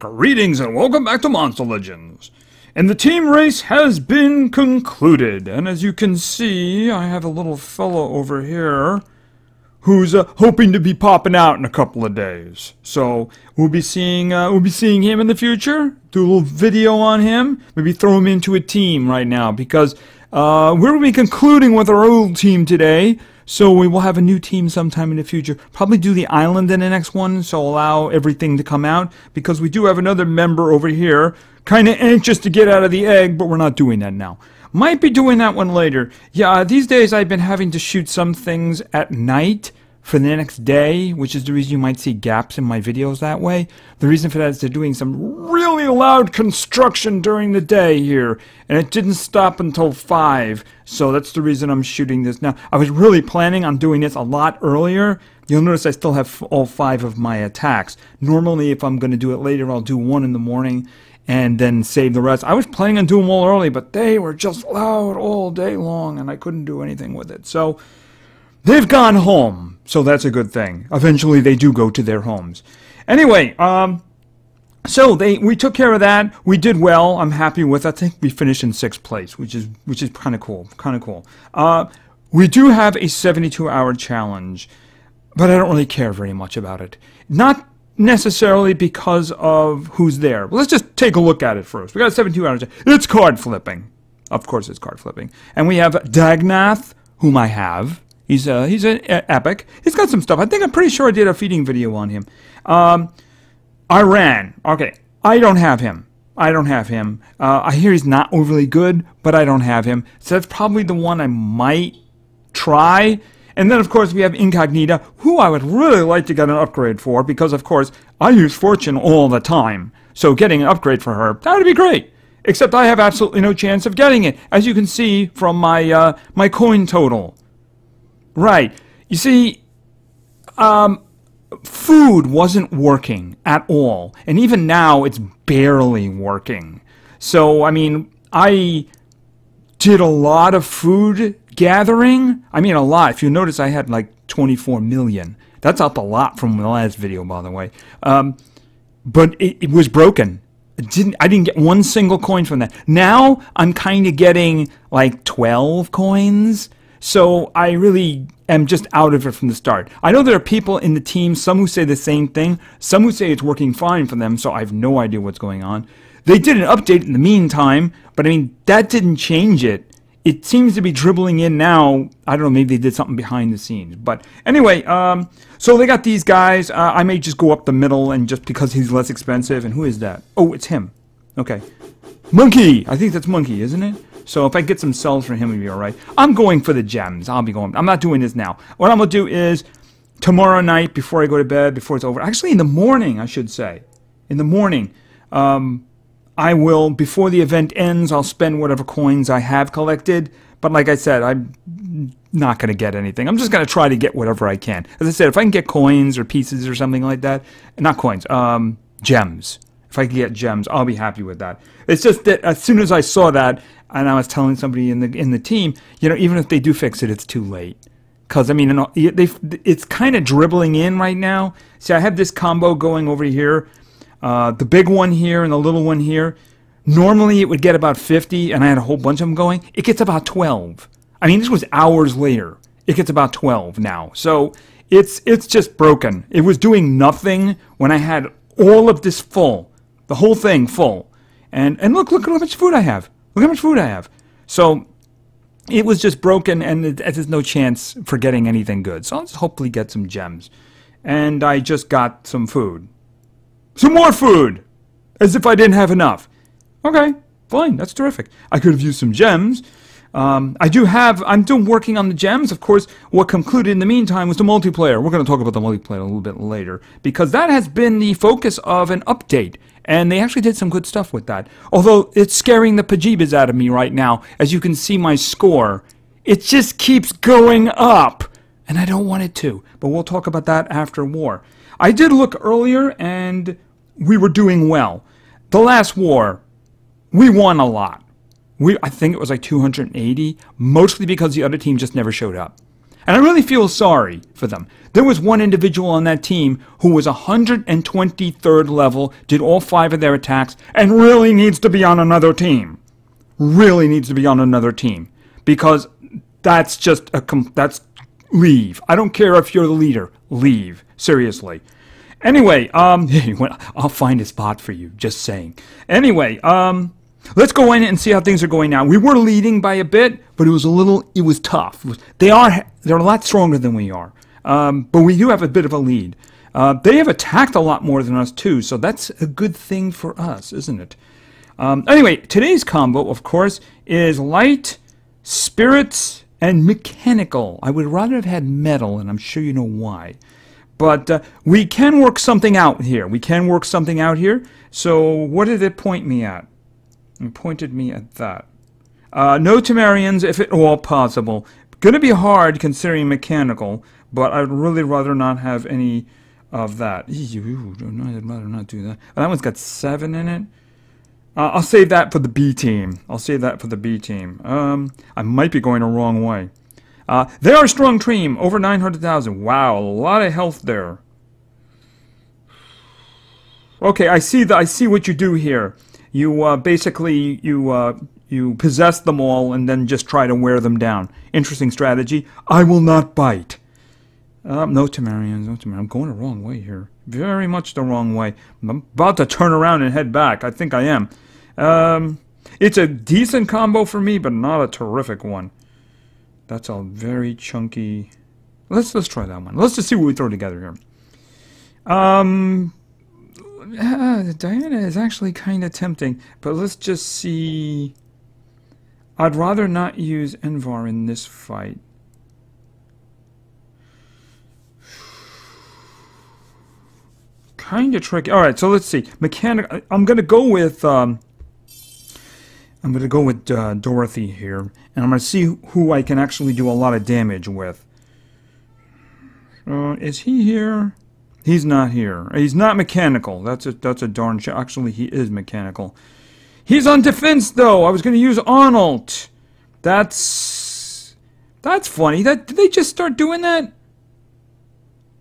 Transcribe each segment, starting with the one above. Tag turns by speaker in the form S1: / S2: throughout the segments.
S1: Greetings and welcome back to Monster Legends. And the team race has been concluded. And as you can see, I have a little fellow over here who's hoping to be popping out in a couple of days. So we'll be seeing him in the future. Do a little video on him. Maybe throw him into a team right now because we're going to be concluding with our old team today. So we will have a new team sometime in the future. Probably do the island in the next one, so allow everything to come out. Because we do have another member over here, kind of anxious to get out of the egg, but we're not doing that now. Might be doing that one later. Yeah, these days I've been having to shoot some things at night for the next day, which is the reason you might see gaps in my videos that way. The reason for that is they're doing some really loud construction during the day here, and it didn't stop until 5, so that's the reason I'm shooting this now. I was really planning on doing this a lot earlier. You'll notice I still have all 5 of my attacks. Normally, if I'm going to do it later, I'll do 1 in the morning and then save the rest. I was planning on doing them all early, but they were just loud all day long, and I couldn't do anything with it. So they've gone home. So that's a good thing. Eventually they do go to their homes. Anyway, so we took care of that. We did well. I'm happy with it. I think we finished in 6th place, which is kind of cool. We do have a 72-hour challenge, but I don't really care very much about it. Not necessarily because of who's there. But let's just take a look at it first. We got a 72 hours. It's card flipping. Of course it's card flipping. And we have Dagnath, whom I have. He's an epic. He's got some stuff. I'm pretty sure I did a feeding video on him. Iran. Okay. I don't have him. I hear he's not overly good, but I don't have him. So that's probably the one I might try. And then, of course, we have Incognita, who I would really like to get an upgrade for, because, of course, I use Fortune all the time. So getting an upgrade for her, that would be great. Except I have absolutely no chance of getting it, as you can see from my, my coin total. Right. You see, food wasn't working at all. And even now, it's barely working. So, I mean, I did a lot of food gathering. I mean, a lot. If you notice, I had like 24 million. That's up a lot from the last video, by the way. But it was broken. I didn't get one single coin from that. Now, I'm kind of getting like 12 coins. So I really am just out of it from the start. I know there are people in the team, some who say the same thing, some who say it's working fine for them, so I have no idea what's going on. They did an update in the meantime, but I mean, that didn't change it. It seems to be dribbling in now. I don't know, maybe they did something behind the scenes. But anyway, so they got these guys. I may just go up the middle, and just because he's less expensive. And who is that? Oh, it's him. Okay. Monkey! I think that's Monkey, isn't it? So if I get some cells for him, it'll be alright. I'm going for the gems. I'm not doing this now. What I'm going to do is, tomorrow night, before I go to bed, before it's over. Actually, in the morning, I should say. In the morning. I will, before the event ends, I'll spend whatever coins I have collected. But like I said, I'm not going to get anything. I'm just going to try to get whatever I can. As I said, if I can get coins or pieces or something like that. Not coins, gems. If I can get gems, I'll be happy with that. It's just that as soon as I saw that, and I was telling somebody in the team, you know, even if they do fix it, it's too late. Because, I mean, it's kind of dribbling in right now. See, I have this combo going over here. The big one here and the little one here. Normally, it would get about 50, and I had a whole bunch of them going. It gets about 12. I mean, this was hours later. It gets about 12 now. So, it's just broken. It was doing nothing when I had all of this full. The whole thing full. And look how much food I have. Look how much food I have. So, it was just broken, and there's no chance for getting anything good. So, I'll just hopefully get some gems. And I just got some food. Some more food! As if I didn't have enough. Okay, fine, that's terrific. I could have used some gems. I'm still working on the gems. Of course, what concluded in the meantime was the multiplayer. We're going to talk about the multiplayer a little bit later. Because that has been the focus of an update. And they actually did some good stuff with that. Although, it's scaring the bejeebas out of me right now. As you can see my score. It just keeps going up. And I don't want it to. But we'll talk about that after war. I did look earlier, and we were doing well. The last war, we won a lot. I think it was like 280. Mostly because the other team just never showed up. And I really feel sorry for them. There was one individual on that team who was 123rd level, did all 5 of their attacks, and really needs to be on another team. Really needs to be on another team. Because that's just that's leave. I don't care if you're the leader. Leave. Seriously. Anyway, I'll find a spot for you. Just saying. Anyway, let's go in and see how things are going now. We were leading by a bit, but it was tough. They're a lot stronger than we are. But we do have a bit of a lead. They have attacked a lot more than us too, so that's a good thing for us, isn't it? Anyway, today's combo, of course, is light, spirits, and mechanical. I would rather have had metal, and I'm sure you know why. But we can work something out here. So what did it point me at? It pointed me at that. No Temerians, if at all possible. Gonna be hard considering mechanical, but I'd really rather not have any of that. I'd rather not do that. That one's got 7 in it. I'll save that for the B team. I might be going the wrong way. They are a strong team, over 900,000. Wow, a lot of health there. Okay, I see what you do here. You basically you possess them all and then just try to wear them down. Interesting strategy. I will not bite. No Temerians, no Temerians. I'm going the wrong way here. Very much the wrong way. I'm about to turn around and head back. I think I am. It's a decent combo for me, but not a terrific one. That's a very chunky... Let's try that one. Let's just see what we throw together here. Diana is actually kind of tempting, but let's just see... I'd rather not use Envar in this fight. Kind of tricky. All right, so let's see. Mechanic. I'm gonna go with Dorothy here, and I'm gonna see who I can actually do a lot of damage with. Is he here? He's not here. He's not mechanical. That's a darn shame. Actually, he is mechanical. He's on defense though. I was gonna use Arnold. That's funny. Did they just start doing that?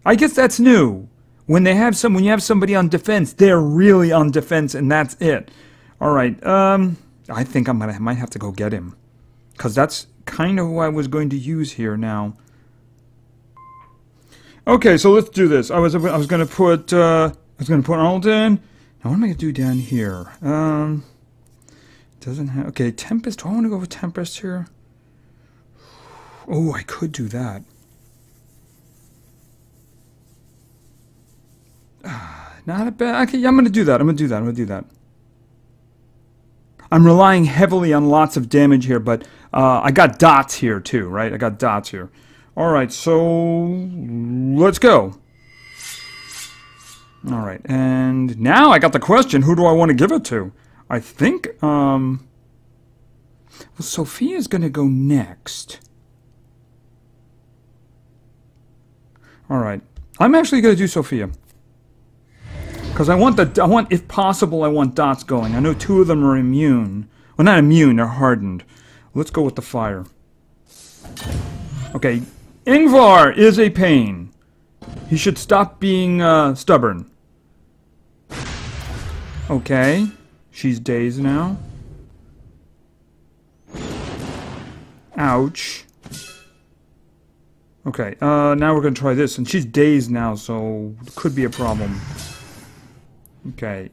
S1: I guess that's new. When you have somebody on defense, they're really on defense, and that's it. All right. I think I might have to go get him, because that's kind of who I was going to use here now. Okay, so let's do this. I was going to put Arnold in. Now what am I going to do down here? Doesn't have. Okay, Tempest. Do I want to go with Tempest here? Oh, I could do that. Not a bad. Okay, yeah, I'm going to do that. I'm relying heavily on lots of damage here, but I got dots here too, right? I got dots here. All right, so let's go. All right, and now I got the question: who do I want to give it to? I think well, Sophia's going to go next. All right, I'm actually going to do Sophia. Because I want, if possible, I want dots going. I know 2 of them are immune. Well, not immune, they're hardened. Let's go with the fire. Okay, Ingvar is a pain. He should stop being stubborn. Okay, she's dazed now. Ouch. Okay, now we're going to try this. And she's dazed now, so it could be a problem. Okay.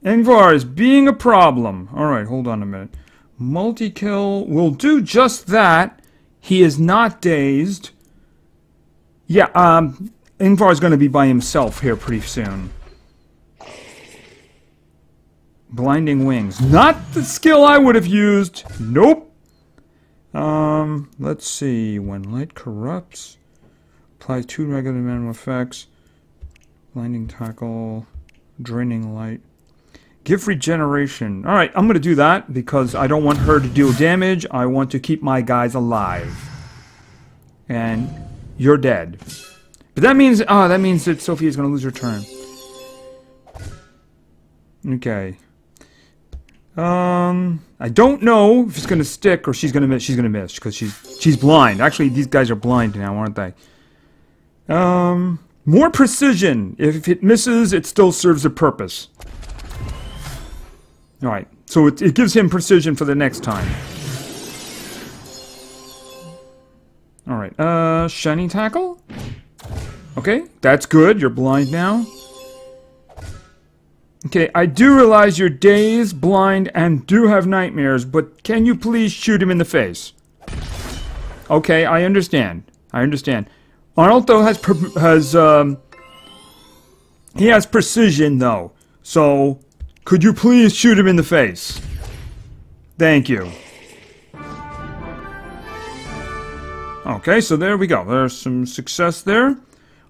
S1: Ingvar is being a problem. Alright, hold on a minute. Multi-kill will do just that. He is not dazed. Yeah, Ingvar is going to be by himself here pretty soon. Blinding Wings. Not the skill I would have used. Nope. Let's see. When light corrupts, apply 2 regular minimum effects. Blinding Tackle. Draining Light. Give regeneration. Alright, I'm going to do that because I don't want her to deal damage. I want to keep my guys alive. And you're dead. But that means that Sophie is going to lose her turn. Okay. I don't know if it's gonna stick or she's gonna miss. She's gonna miss because she's blind. Actually, these guys are blind now, aren't they? More precision. If it misses, it still serves a purpose. All right, so it gives him precision for the next time. All right, Shining Tackle. Okay, that's good. You're blind now. Okay, I do realize you're dazed, blind, and do have nightmares, but can you please shoot him in the face? Okay, I understand. I understand. Arnold, though, he has precision, though. So, could you please shoot him in the face? Thank you. Okay, so there we go. There's some success there.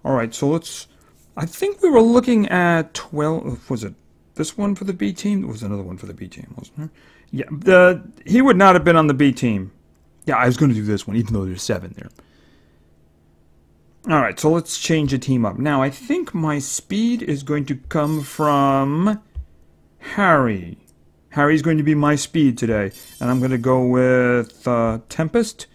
S1: Alright, so let's... I think we were looking at 12... Was it this one for the B team? There was another one for the B team, wasn't there? Yeah, he would not have been on the B team. Yeah, I was going to do this one, even though there's 7 there. Alright, so let's change the team up. Now, I think my speed is going to come from Harry. Harry's going to be my speed today. And I'm going to go with Tempest.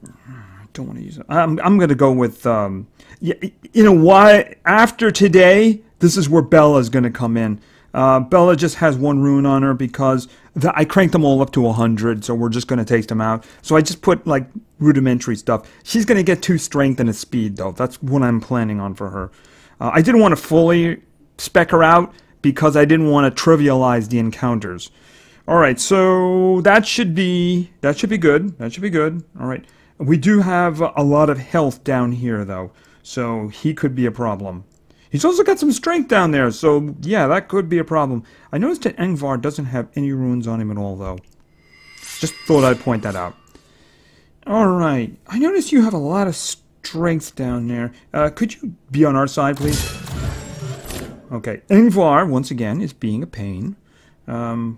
S1: I don't want to use it. I'm going to go with... you know why? After today, this is where Bella's going to come in. Bella just has 1 rune on her because I cranked them all up to 100, so we're just going to taste them out. So I just put, like, rudimentary stuff. She's going to get 2 strength and a speed, though. That's what I'm planning on for her. I didn't want to fully spec her out because I didn't want to trivialize the encounters. Alright, so that should be good. That should be good. Alright. We do have a lot of health down here, though. So he could be a problem. He's also got some strength down there, so yeah, that could be a problem. I noticed that Ingvar doesn't have any runes on him at all, though. Just thought I'd point that out. Alright, I noticed you have a lot of strength down there. Could you be on our side, please? Okay, Ingvar, once again, is being a pain. Can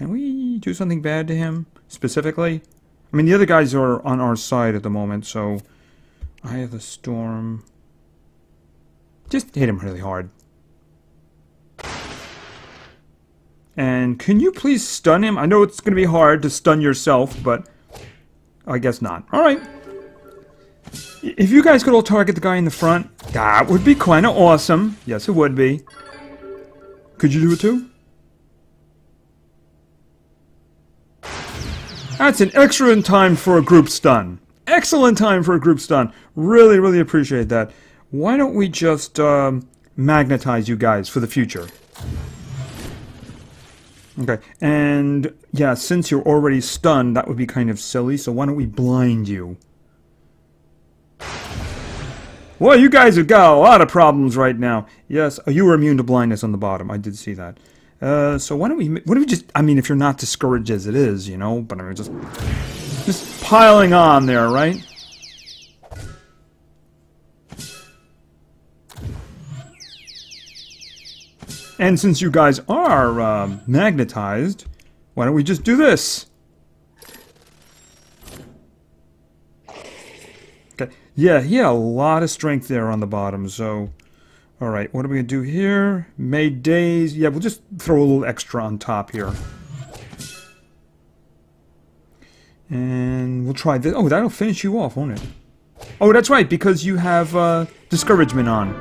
S1: we do something bad to him, specifically? I mean, the other guys are on our side at the moment, so... Eye of the Storm... Just hit him really hard. And can you please stun him? I know it's going to be hard to stun yourself, but I guess not. Alright. If you guys could all target the guy in the front, that would be kind of awesome. Yes, it would be. Could you do it too? That's an excellent time for a group stun. Excellent time for a group stun. Really, really appreciate that. Why don't we just magnetize you guys for the future? Okay, and yeah, since you're already stunned, that would be kind of silly, so why don't we blind you? Well, you guys have got a lot of problems right now. Yes, you were immune to blindness on the bottom. I did see that. So why don't we just, I mean, if you're not discouraged as it is, you know, but I mean, just piling on there, right? And since you guys are magnetized, why don't we just do this? Okay. Yeah, he had a lot of strength there on the bottom, so... Alright, what are we going to do here? Made days. Yeah, we'll just throw a little extra on top here. And we'll try this. Oh, that'll finish you off, won't it? Oh, that's right, because you have discouragement on.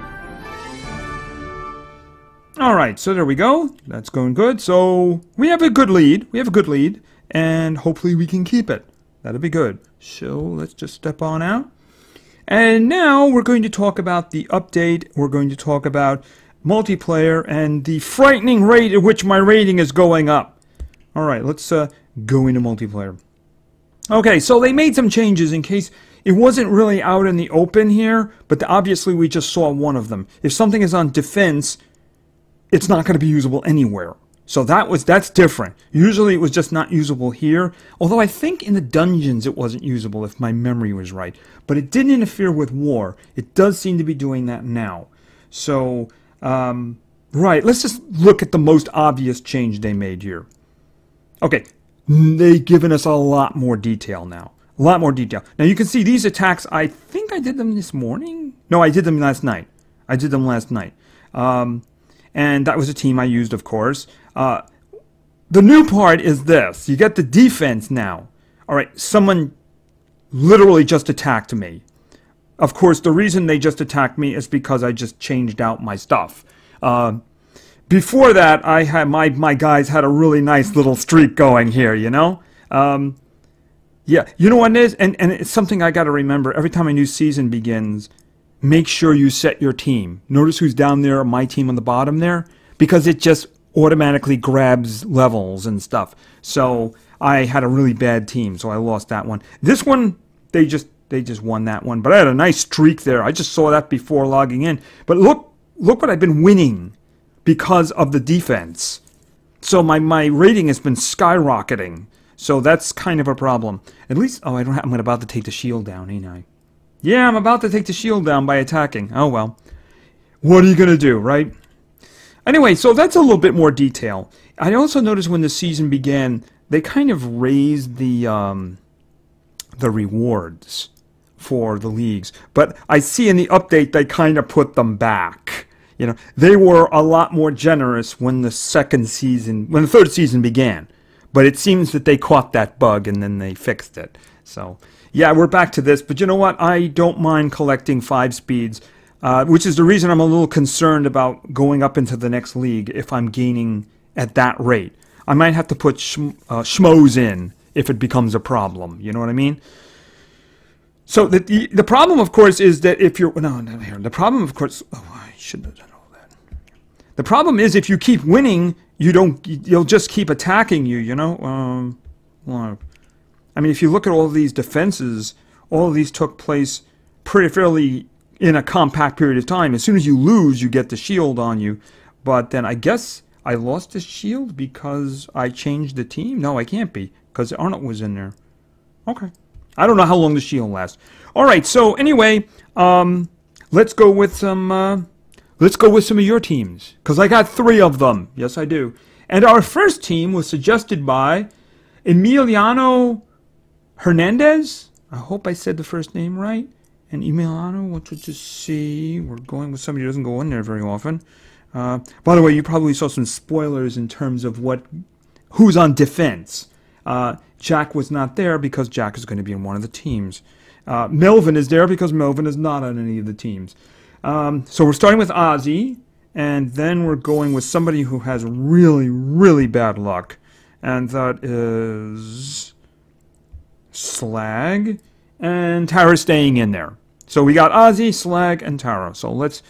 S1: Alright, so there we go. That's going good. So, we have a good lead. We have a good lead. And hopefully we can keep it. That'll be good. So, let's just step on out. And now we're going to talk about the update. We're going to talk about multiplayer and the frightening rate at which my rating is going up. Alright, let's go into multiplayer. Okay, so they made some changes in case it wasn't really out in the open here, but obviously we just saw one of them. If something is on defense, it's not going to be usable anywhere. So that's different. Usually it was just not usable here. Although I think in the dungeons it wasn't usable if my memory was right. But it didn't interfere with war. It does seem to be doing that now. So, right, let's just look at the most obvious change they made here. Okay, they've given us a lot more detail now. A lot more detail. Now you can see these attacks, I think I did them this morning? No, I did them last night. I did them last night. and that was a team I used, of course. The new part is this. You get the defense now. All right, someone literally just attacked me. Of course, the reason they just attacked me is because I just changed out my stuff. Before that, I had my guys had a really nice little streak going here, you know? Yeah, you know what it is? And it's something I got to remember. Every time a new season begins, make sure you set your team. Notice who's down there, my team on the bottom there, because it just automatically grabs levels and stuff. So I had a really bad team, so I lost that one. This one, they just won that one. But I had a nice streak there. I just saw that before logging in. But look what I've been winning because of the defense. So my rating has been skyrocketing. So that's kind of a problem. At least, oh, I'm about to take the shield down, ain't I? Yeah, I'm about to take the shield down by attacking. Oh, well. What are you going to do, right? Anyway, so that's a little bit more detail. I also noticed when the season began, they kind of raised the rewards for the leagues. But I see in the update they kind of put them back. You know, they were a lot more generous when the third season began. But it seems that they caught that bug and then they fixed it. So, yeah, we're back to this. But you know what? I don't mind collecting 5 speeds, which is the reason I'm a little concerned about going up into the next league if I'm gaining at that rate. I might have to put schmoes in if it becomes a problem. You know what I mean? So the problem, of course, is that if you're... No, not here. The problem, of course... Oh, I shouldn't have done all that. The problem is if you keep winning... You'll just keep attacking you, you know? Well, I mean, if you look at all of these defenses, all of these took place pretty fairly in a compact period of time. As soon as you lose, you get the shield on you. But then I guess I lost the shield because I changed the team? No, I can't be, because Arnold was in there. Okay. I don't know how long the shield lasts. All right, so anyway, let's go with some... Let's go with some of your teams, because I got 3 of them. Yes, I do. And our first team was suggested by Emiliano Hernandez. I hope I said the first name right. And Emiliano, let's just see. We're going with somebody who doesn't go in there very often. By the way, you probably saw some spoilers in terms of who's on defense. Jack was not there because Jack is going to be in one of the teams. Melvin is there because Melvin is not on any of the teams. So we're starting with Ozzy, and then we're going with somebody who has really, really bad luck, and that is Slag, and Tara staying in there. So we got Ozzy, Slag, and Tara. So let's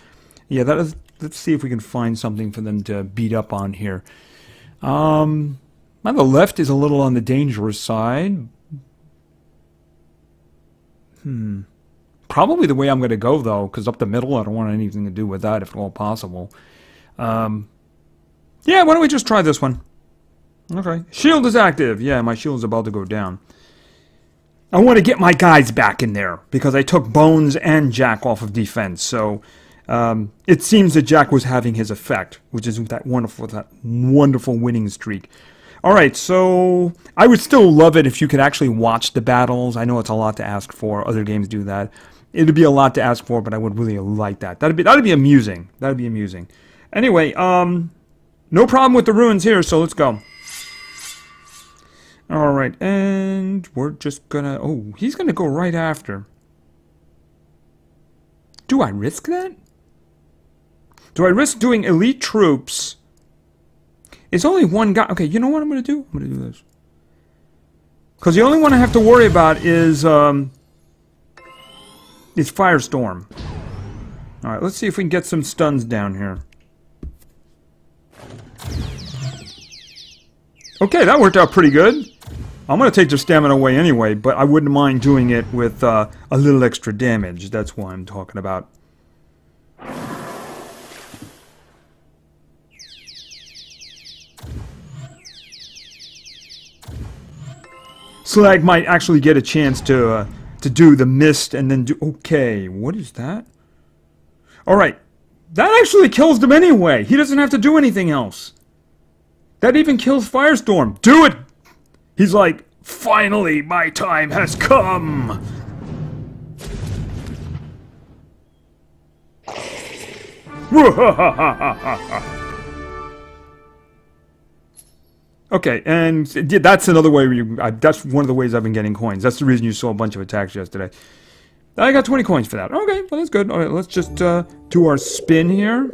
S1: see if we can find something for them to beat up on here. On the left is a little on the dangerous side. Probably the way I'm going to go, though, because up the middle, I don't want anything to do with that, if at all possible. Yeah, why don't we just try this one? Okay. Shield is active. Yeah, my shield is about to go down. I want to get my guys back in there, because I took Bones and Jack off of defense. So, it seems that Jack was having his effect, which is that wonderful winning streak. Alright, so I would still love it if you could actually watch the battles. I know it's a lot to ask for. Other games do that. It'd be a lot to ask for, but I would really like that. That'd be amusing. That'd be amusing. Anyway, no problem with the ruins here, so let's go. Alright, and we're just gonna... Oh, he's gonna go right after. Do I risk that? Do I risk doing elite troops? It's only one guy. Okay, you know what I'm gonna do? I'm gonna do this. Because the only one I have to worry about is Firestorm. Alright, let's see if we can get some stuns down here. Okay, that worked out pretty good. I'm going to take their stamina away anyway, but I wouldn't mind doing it with a little extra damage. That's what I'm talking about. Slag might actually get a chance to do the mist and then do... Okay, what is that? Alright, that actually kills them anyway. He doesn't have to do anything else. That even kills Firestorm. Do it! He's like, finally, my time has come! Okay, and that's another way that's one of the ways I've been getting coins. That's the reason you saw a bunch of attacks yesterday. I got 20 coins for that. Okay, well that's good. All right, let's just do our spin here.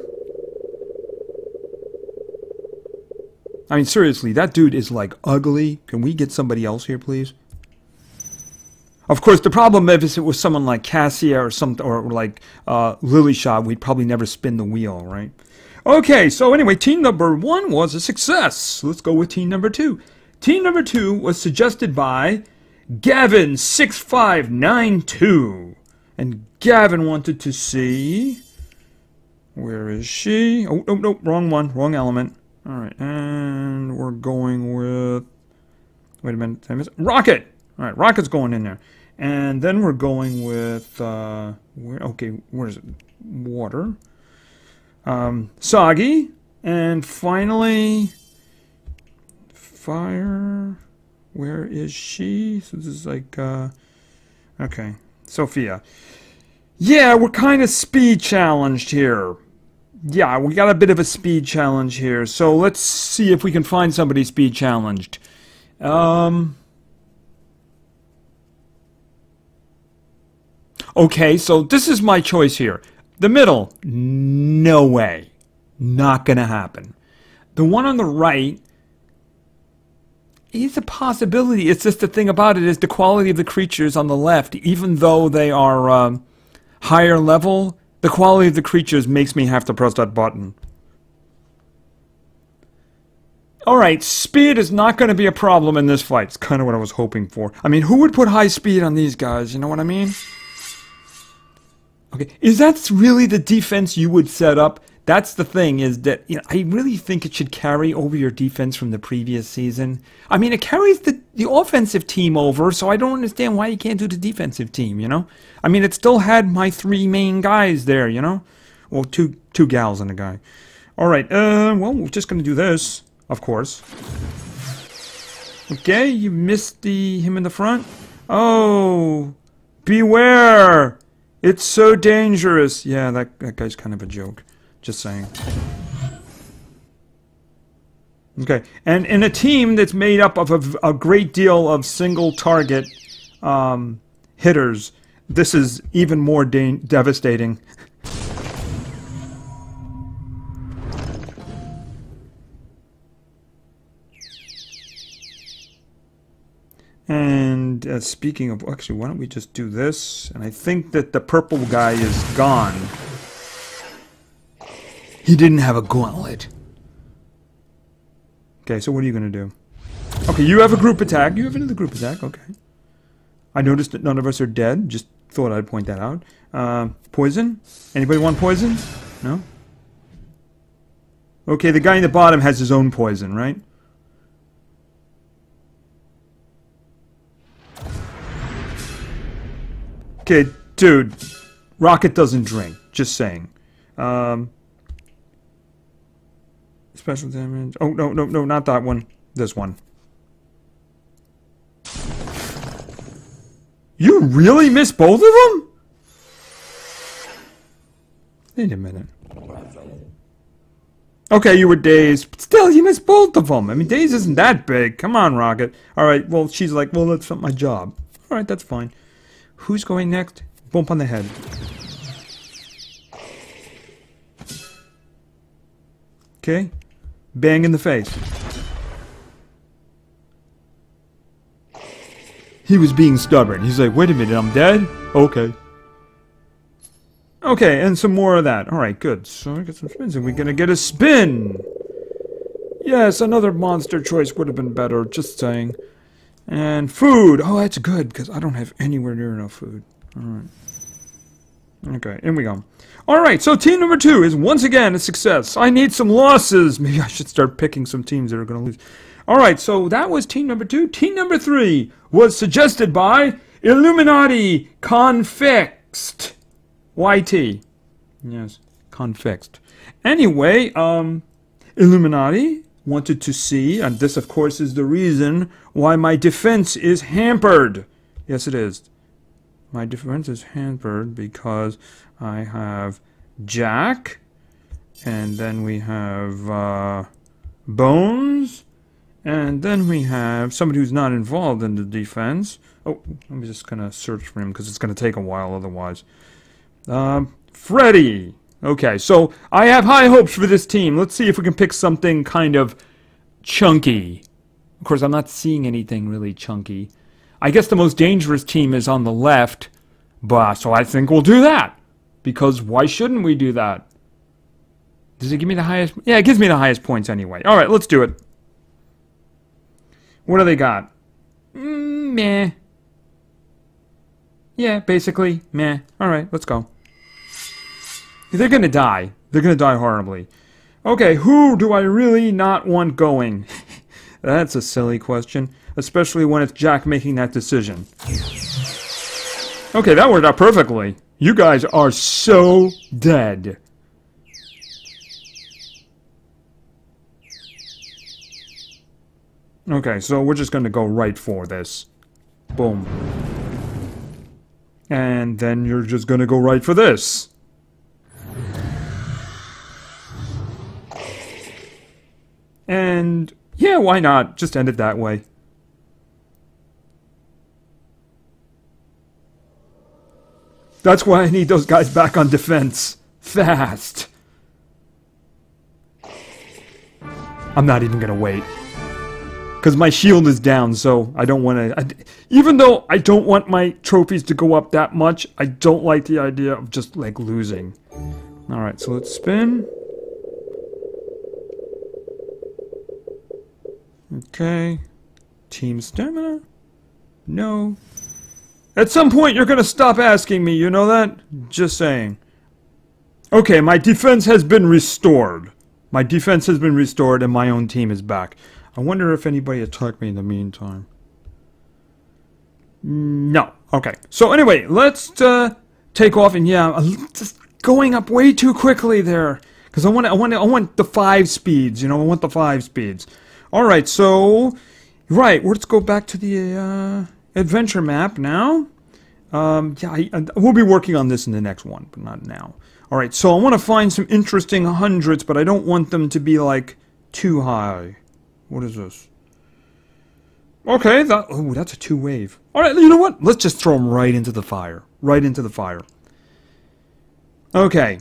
S1: I mean, seriously, that dude is like ugly. Can we get somebody else here, please? Of course, the problem if it was someone like Cassia or like Lilyshot, we'd probably never spin the wheel, right? Okay, so anyway, team number 1 was a success. Let's go with team number 2. Team number 2 was suggested by Gavin6592. And Gavin wanted to see... Where is she? Oh, no, no, wrong one. Wrong element. Alright, and we're going with... Wait a minute. Did I miss it? Rocket! Alright, Rocket's going in there. And then we're going with... where is it? Water. Soggy, and finally, Fire, where is she? So this is like, okay, Sophia. Yeah, we're kind of speed challenged here. Yeah, we got a bit of a speed challenge here, so let's see if we can find somebody speed challenged. Okay, so this is my choice here. The middle, no way. Not gonna happen. The one on the right is a possibility. It's just the thing about it is the quality of the creatures on the left, even though they are higher level, the quality of the creatures makes me have to press that button. Alright, speed is not going to be a problem in this fight. It's kind of what I was hoping for. I mean, who would put high speed on these guys? You know what I mean? Okay, is that really the defense you would set up? That's the thing, is that, you know, I really think it should carry over your defense from the previous season. I mean, it carries the offensive team over, so I don't understand why you can't do the defensive team, you know? I mean, it still had my 3 main guys there, you know? Well, two gals and a guy. Alright, well, we're just gonna do this, of course. Okay, you missed him in the front. Oh, beware! It's so dangerous. Yeah, that guy's kind of a joke. Just saying. Okay, and in a team that's made up of a great deal of single target hitters, this is even more devastating. And speaking of, actually, why don't we just do this? And I think that the purple guy is gone. He didn't have a gauntlet. Okay, so what are you going to do? Okay, you have a group attack. You have another group attack, okay. I noticed that none of us are dead. Just thought I'd point that out. Poison? Anybody want poison? No? Okay, the guy in the bottom has his own poison, right? Okay, dude, Rocket doesn't drink. Just saying. Special damage. Oh, no, no, no, not that one. This one. You really missed both of them? Wait a minute. Okay, you were dazed, but still, you missed both of them. I mean, dazed isn't that big. Come on, Rocket. Alright, well, she's like, well, that's not my job. Alright, that's fine. Who's going next? Bump on the head. Okay. Bang in the face. He was being stubborn. He's like, wait a minute, I'm dead? Okay. Okay, and some more of that. Alright, good. So I get some spins, and we're gonna get a spin! Yes, another monster choice would have been better, just saying. And food! Oh, that's good, because I don't have anywhere near enough food. Alright. Okay, in we go. Alright, so team number 2 is once again a success. I need some losses! Maybe I should start picking some teams that are going to lose. Alright, so that was team number 2. Team number 3 was suggested by Illuminati Confixed. YT. Yes, Confixed. Anyway, Illuminati wanted to see, and this of course is the reason why my defense is hampered. Yes, it is. My defense is hampered because I have Jack, and then we have Bones, And then we have somebody who's not involved in the defense. Oh, I'm just going to search for him because it's going to take a while otherwise. Freddy! Okay, so I have high hopes for this team. Let's see if we can pick something kind of chunky. Of course, I'm not seeing anything really chunky. I guess the most dangerous team is on the left, but so I think we'll do that. Because why shouldn't we do that? Does it give me the highest? Yeah, it gives me the highest points anyway. Alright, let's do it. What do they got? Meh. Yeah, basically, meh. Alright, let's go. They're gonna die. They're gonna die horribly. Okay, who do I really not want going? That's a silly question. Especially when it's Jack making that decision. Okay, that worked out perfectly. You guys are so dead. Okay, so we're just gonna go right for this. Boom. And then you're just gonna go right for this. And yeah, why not? Just end it that way. That's why I need those guys back on defense. Fast. I'm not even gonna wait. Because my shield is down, so I don't want to... Even though I don't want my trophies to go up that much, I don't like the idea of just, like, losing. Alright, so let's spin. Okay. Team stamina? No. At some point, you're going to stop asking me, you know that? Just saying. Okay, my defense has been restored. My defense has been restored, and my own team is back. I wonder if anybody attacked me in the meantime. No. Okay. So anyway, let's take off. And yeah, I'm just going up way too quickly there, because I want the 5 speeds. You know, I want the 5 speeds. All right. So, right. Let's go back to the adventure map now. Yeah, we'll be working on this in the next one, but not now. All right. So I want to find some interesting hundreds, but I don't want them to be like too high. What is this? Okay, that's a 2-wave. Alright, you know what? Let's just throw him right into the fire. Right into the fire. Okay.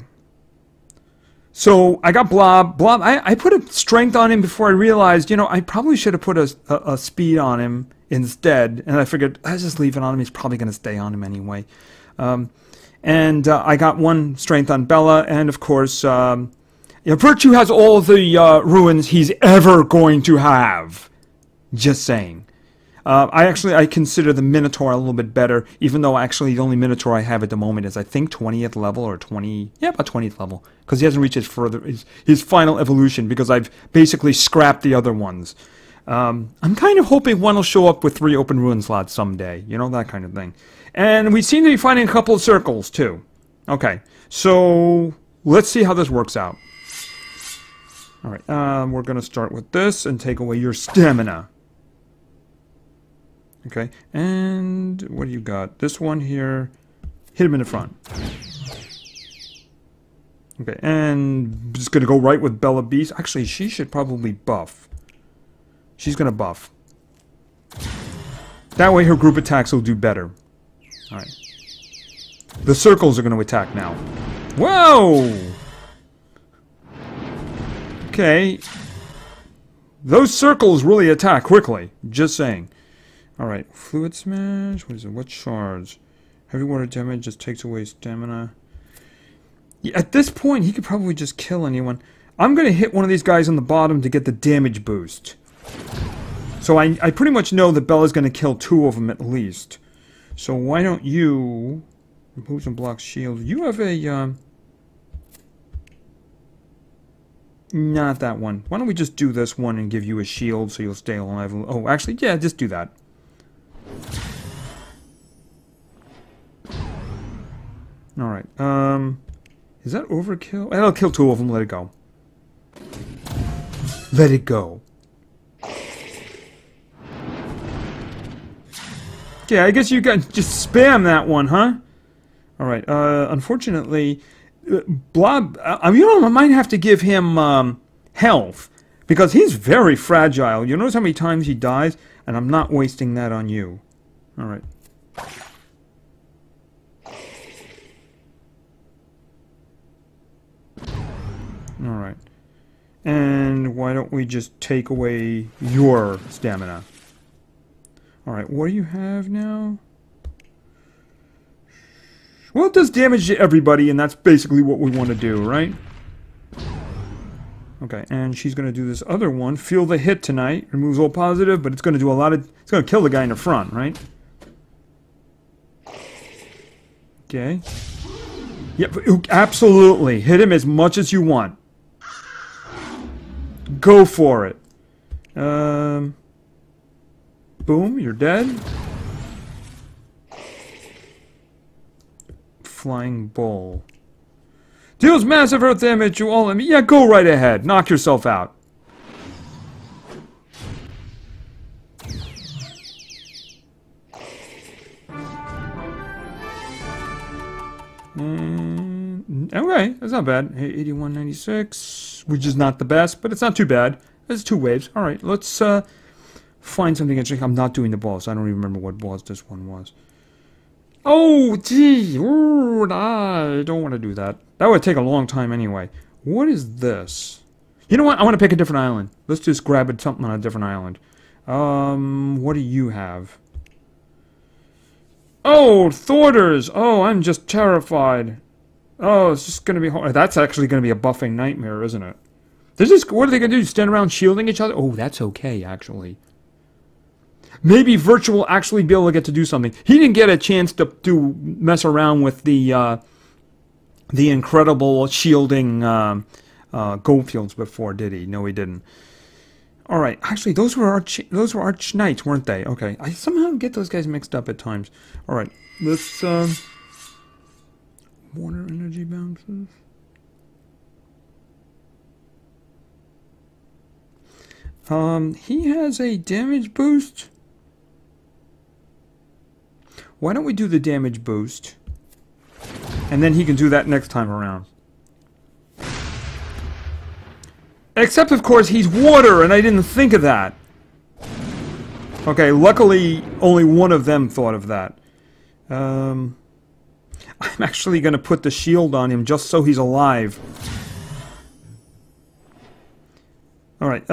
S1: So, I got Blob. Blob, I put a strength on him before I realized, you know, I probably should have put a speed on him instead. And I figured, I'll just leave it on him. He's probably going to stay on him anyway. And I got 1 strength on Bella. And, of course... yeah, Virtue has all the ruins he's ever going to have. Just saying. I consider the Minotaur a little bit better, even though actually the only Minotaur I have at the moment is I think 20th level or 20, yeah, about 20th level, because he hasn't reached his final evolution because I've basically scrapped the other ones. I'm kind of hoping one will show up with 3 open ruin slots someday, you know, that kind of thing. And we seem to be finding a couple of circles too. Okay, so let's see how this works out. Alright, we're going to start with this and take away your stamina. Okay, and what do you got? This one here, hit him in the front. Okay, and just going to go right with Bella Beast. Actually, she should probably buff. She's going to buff. That way her group attacks will do better. Alright. The circles are going to attack now. Whoa! Okay. Those circles really attack quickly. Just saying. Alright. Fluid Smash. What is it? What shards? Heavy water damage just takes away stamina. Yeah, at this point, he could probably just kill anyone. I'm going to hit one of these guys on the bottom to get the damage boost. So I pretty much know that Bella's going to kill 2 of them at least. So why don't you... Removes and blocks shield. You have a... Not that one. Why don't we just do this one and give you a shield so you'll stay alive? Oh, actually, yeah, just do that. Alright, is that overkill? That'll kill 2 of them, let it go. Let it go. Okay, I guess you can just spam that one, huh? Alright, unfortunately... Blob, you know, I might have to give him health, Because he's very fragile. You notice how many times he dies? And I'm not wasting that on you. Alright. Alright. And why don't we just take away your stamina? Alright, what do you have now? Well, it does damage to everybody, and that's basically what we want to do, right? Okay, and she's going to do this other one. Feel the hit tonight. Removes all positive, but it's going to do a lot of... It's going to kill the guy in the front, right? Okay. Yep, absolutely. Hit him as much as you want. Go for it. Boom, you're dead. Flying bull. Deals massive earth damage to all enemies. Yeah, go right ahead. Knock yourself out. Okay, that's not bad. 8196, which is not the best, but it's not too bad. That's 2 waves. All right, let's find something interesting. I'm not doing the boss. I don't even remember what boss this one was. Oh, gee. Ooh, I don't want to do that. That would take a long time anyway. What is this? You know what? I want to pick a different island. Let's just grab something on a different island. What do you have? Oh, Thorders! Oh, I'm just terrified. Oh, it's just going to be hard. That's actually going to be a buffing nightmare, isn't it? They're just, what are they going to do? Stand around shielding each other? Oh, that's okay, actually. Maybe Virtue will actually be able to get to do something. He didn't get a chance to mess around with the incredible shielding Goldfields before, did he? No, he didn't. All right, actually, those were Arch Knights, weren't they? Okay, I somehow get those guys mixed up at times. All right, let's water energy bounces. He has a damage boost. Why don't we do the damage boost? And then he can do that next time around. Except, of course, he's water, and I didn't think of that. Okay, luckily, only one of them thought of that. I'm actually going to put the shield on him just so he's alive. Alright,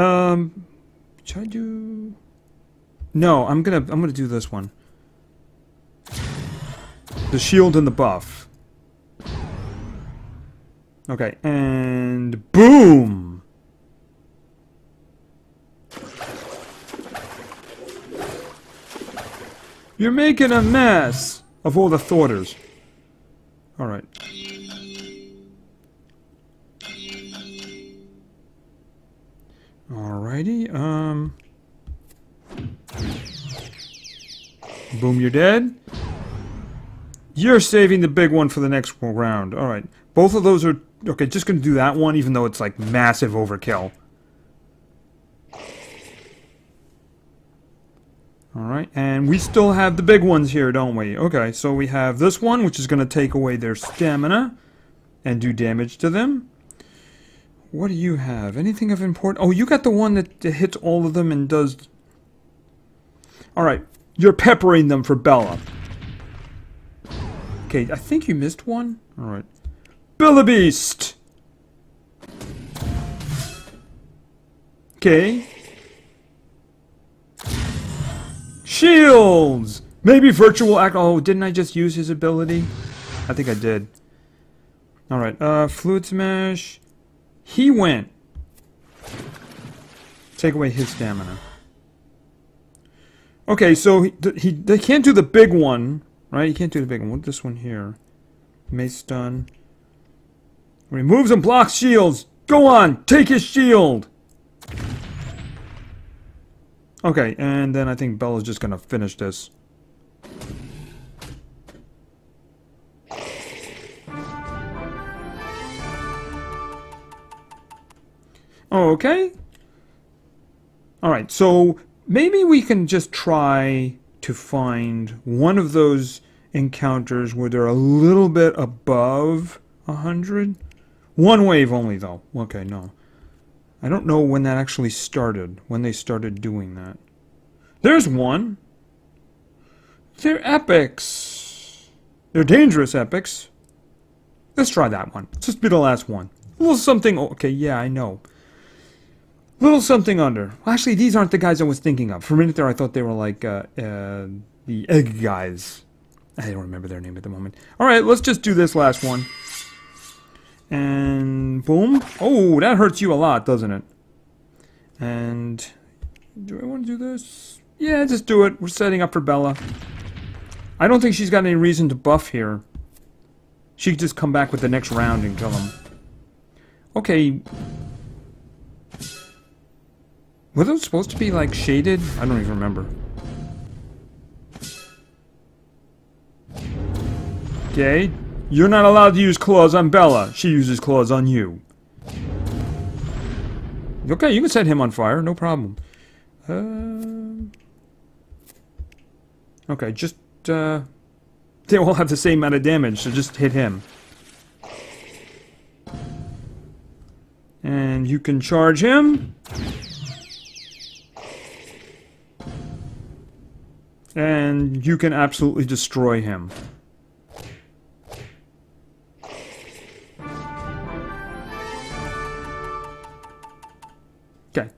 S1: should I do... No, I'm gonna do this one. The shield and the buff. Okay, and boom! You're making a mess of all the Thorders. Alright. Alrighty, boom, you're dead. You're saving the big one for the next round. Alright. Both of those are... Okay, just gonna do that one, even though it's like massive overkill. Alright, and we still have the big ones here, don't we? Okay, so we have this one, which is gonna take away their stamina and do damage to them. What do you have? Anything of importance? Oh, you got the one that hits all of them and does... Alright, you're peppering them for Bella. Okay, I think you missed one. Alright. Bellabeast! Okay. Shields! Maybe Virtue will act... Oh, didn't I just use his ability? I think I did. Alright, Fluid Smash... He went. Take away his stamina. Okay, so they can't do the big one, right? He can't do the big one. What's this one here? Mace stun. Removes and blocks shields. Go on, take his shield. Okay, and then I think Bella's just gonna finish this. Okay. Alright, so maybe we can just try to find one of those encounters where they're a little bit above 100. One wave only, though. Okay, no. I don't know when that actually started, when they started doing that. There's one. They're epics. They're dangerous epics. Let's try that one. Let's just be the last one. A little something... Okay, yeah, I know. A little something under. Actually, these aren't the guys I was thinking of. For a minute there, I thought they were like the egg guys. I don't remember their name at the moment. Alright, let's just do this last one. And boom. Oh, that hurts you a lot, doesn't it? And do I want to do this? Yeah, just do it. We're setting up for Bella. I don't think she's got any reason to buff here. She could just come back with the next round and kill him. Okay. Were those supposed to be, like, shaded? I don't even remember. Okay. You're not allowed to use claws on Bella. She uses claws on you. Okay, you can set him on fire. No problem. Okay, just, they all have the same amount of damage, so just hit him. And you can charge him. And you can absolutely destroy him. Okay.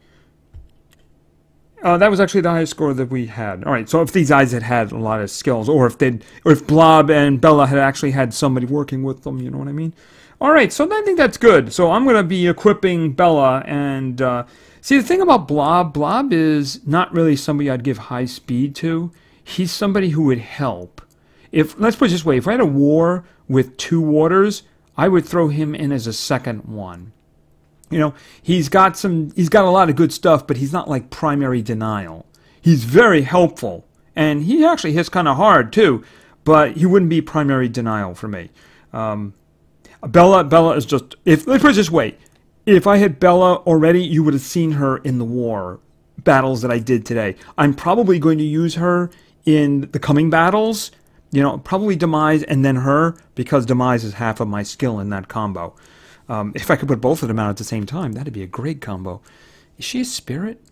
S1: That was actually the highest score that we had. All right. So if these guys had had a lot of skills, or if Blob and Bella had actually had somebody working with them, you know what I mean? All right. So I think that's good. So I'm going to be equipping Bella, and see, the thing about Blob is not really somebody I'd give high speed to. He's somebody who would help. Let's put it this way: if I had a war with 2 waters, I would throw him in as a second one. You know, he's got a lot of good stuff, but he's not like primary denial. He's very helpful, and he actually hits kind of hard too, but he wouldn't be primary denial for me. Bella is just, let's put it this way, if I had Bella already, you would have seen her in the war battles that I did today. I'm probably going to use her in the coming battles, you know, probably Demise and then her, because Demise is half of my skill in that combo. If I could put both of them out at the same time, that'd be a great combo. Is she a spirit?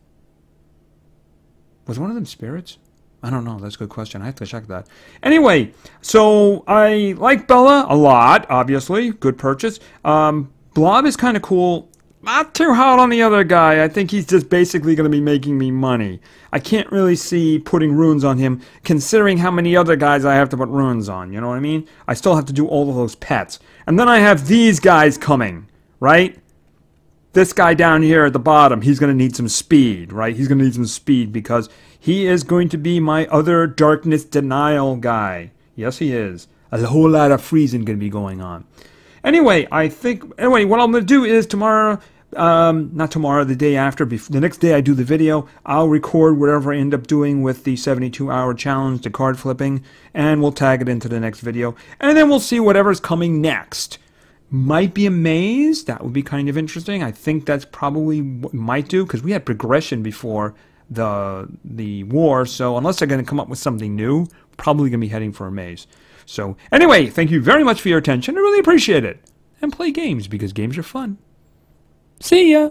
S1: Was one of them spirits? I don't know. That's a good question. I have to check that. Anyway, so I like Bella a lot, obviously. Good purchase. Blob is kind of cool. Not too hot on the other guy. I think he's just basically going to be making me money. I can't really see putting runes on him, considering how many other guys I have to put runes on. You know what I mean? I still have to do all of those pets. And then I have these guys coming, right? This guy down here at the bottom, he's going to need some speed, right? He's going to need some speed because he is going to be my other darkness denial guy. Yes, he is. A whole lot of freezing going to be going on. Anyway, what I'm going to do is tomorrow, not tomorrow, the day after, the next day I do the video, I'll record whatever I end up doing with the 72-hour challenge, the card flipping, and we'll tag it into the next video. And then we'll see whatever's coming next. Might be a maze. That would be kind of interesting. I think that's probably what might do, because we had progression before the war, so unless they're going to come up with something new, probably going to be heading for a maze. So, anyway, thank you very much for your attention. I really appreciate it. And play games, because games are fun. See ya!